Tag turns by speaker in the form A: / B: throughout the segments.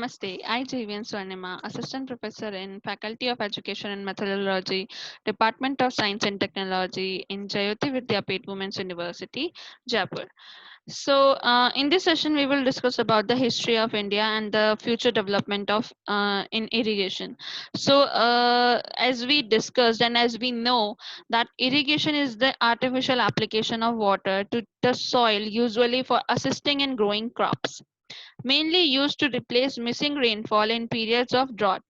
A: Namaste. I, JVN Swarnima, Assistant Professor in Faculty of Education and Methodology, Department of Science and Technology in Jayoti Vidyapeeth Women's University, Jaipur. In this session, we will discuss about the history of India and the future development of in irrigation. As we discussed and as we know that irrigation is the artificial application of water to the soil, usually for assisting in growing crops, mainly used to replace missing rainfall in periods of drought.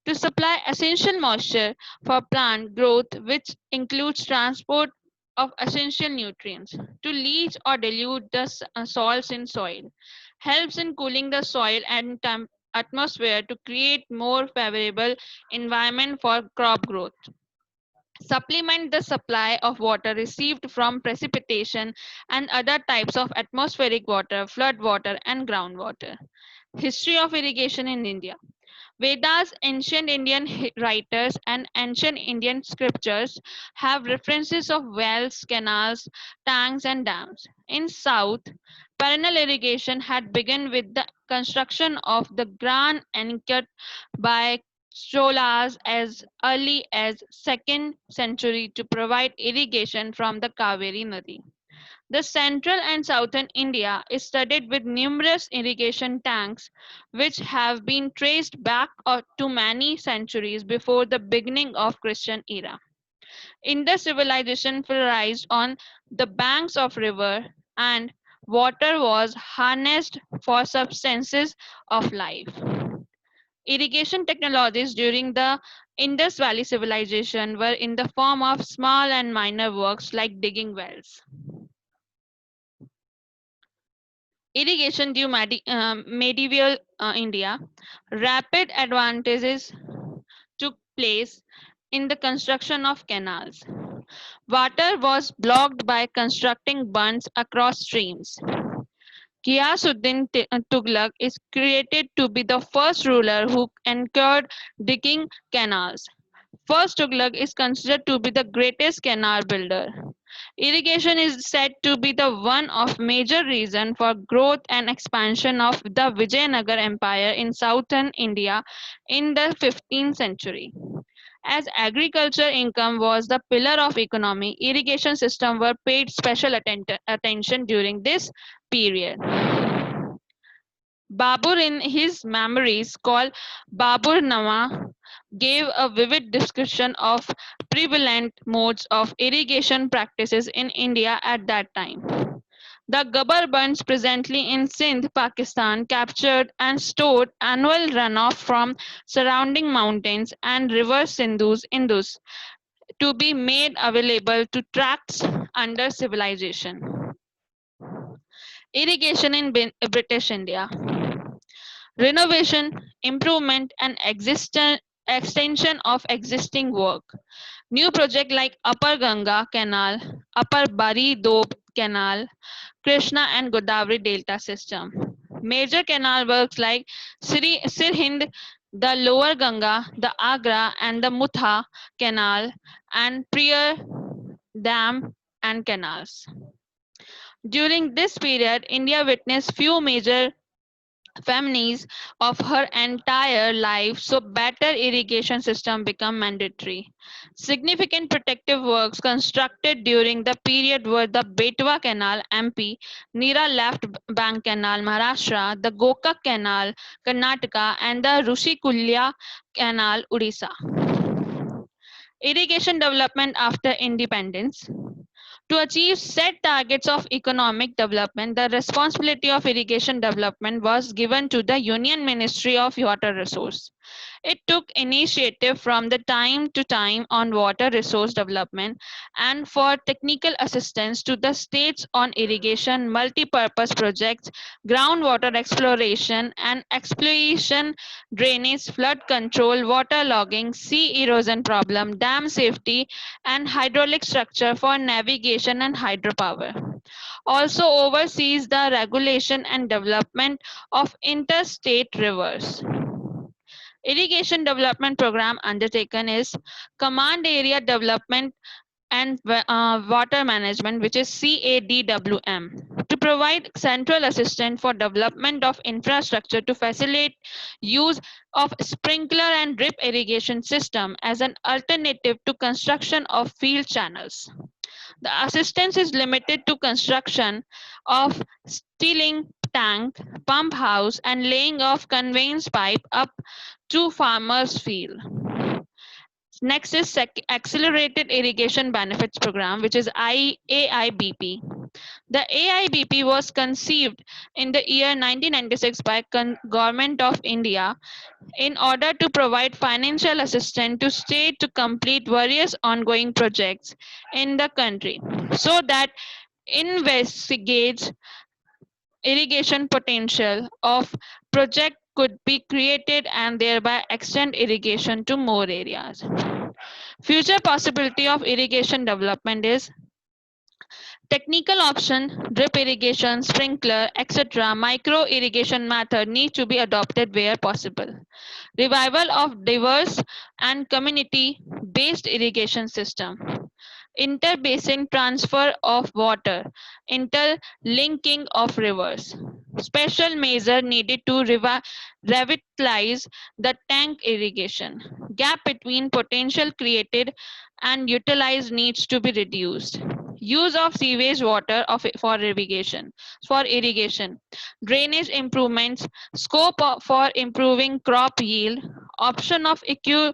A: To supply essential moisture for plant growth, which includes transport of essential nutrients, to leach or dilute the salts in soil, helps in cooling the soil and atmosphere to create more favorable environment for crop growth, supplement the supply of water received from precipitation and other types of atmospheric water, flood water, and groundwater. History of irrigation in India. Vedas, ancient Indian writers, and ancient Indian scriptures have references of wells, canals, tanks, and dams. In South, perennial irrigation had begun with the construction of the Grand Anicut by Cholas as early as 2nd century to provide irrigation from the Kaveri Nadi. The central and southern India is studded with numerous irrigation tanks which have been traced back to many centuries before the beginning of Christian era. Indus civilization flourished on the banks of river and water was harnessed for substances of life. Irrigation technologies during the Indus Valley civilization were in the form of small and minor works like digging wells. Irrigation due medieval India, rapid advantages took place in the construction of canals. Water was blocked by constructing bunds across streams. Ghiyasuddin Tughlaq is created to be the first ruler who encouraged digging canals. First Tughlaq is considered to be the greatest canal builder. Irrigation is said to be the one of major reason for growth and expansion of the Vijayanagar Empire in southern India in the 15th century. As agriculture income was the pillar of economy, irrigation systems were paid special attention during this period. Babur, in his memories called Babur Nama, gave a vivid description of prevalent modes of irrigation practices in India at that time. The Gabbar bunds presently in Sindh, Pakistan, captured and stored annual runoff from surrounding mountains and river Indus to be made available to tracts under civilization. Irrigation in British India. Renovation, improvement, and extension of existing work. New projects like Upper Ganga Canal, Upper Bari Doab Canal, Krishna and Godavari Delta system. Major canal works like Sirhind, the Lower Ganga, the Agra and the Mutha Canal, and Priya Dam and canals. During this period, India witnessed few major famines of her entire life, so better irrigation system become mandatory. Significant protective works constructed during the period were the Betwa Canal, MP, Nira Left Bank Canal, Maharashtra, the Gokak Canal, Karnataka, and the Rushikulya Canal, Odisha. Irrigation development after independence. To achieve set targets of economic development, the responsibility of irrigation development was given to the Union Ministry of Water Resource. It took initiative from the time to time on water resource development and for technical assistance to the states on irrigation, multi-purpose projects, groundwater exploration and exploitation, drainage, flood control, water logging, sea erosion problem, dam safety, and hydraulic structure for navigation and hydropower. Also oversees the regulation and development of interstate rivers. Irrigation development program undertaken is Command Area Development and water management, which is CADWM, to provide central assistance for development of infrastructure to facilitate use of sprinkler and drip irrigation system as an alternative to construction of field channels. The assistance is limited to construction of stealing tank, pump house, and laying of conveyance pipe up to farmers' field. Next is Accelerated Irrigation Benefits Program, which is AIBP. The AIBP was conceived in the year 1996 by Government of India in order to provide financial assistance to state to complete various ongoing projects in the country so that investigates irrigation potential of project could be created and thereby extend irrigation to more areas. Future possibility of irrigation development is technical option, drip irrigation, sprinkler, etc. Micro irrigation method need to be adopted where possible. Revival of diverse and community-based irrigation system. Interbasin transfer of water, interlinking of rivers. Special measure needed to revitalize the tank irrigation. Gap between potential created and utilized needs to be reduced. Use of sewage water for irrigation. Drainage improvements. Scope for improving crop yield. Option of equitable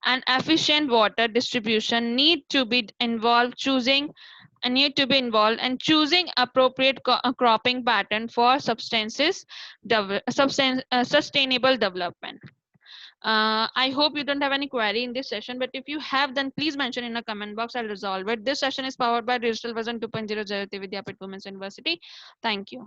A: and efficient water distribution need to be involved and choosing appropriate cropping pattern for sustainable development. I hope you don't have any query in this session, but if you have, then please mention in the comment box. I'll resolve it. This session is powered by Digital Version 2.0 Jayoti Vidyapeeth Women's University. Thank you.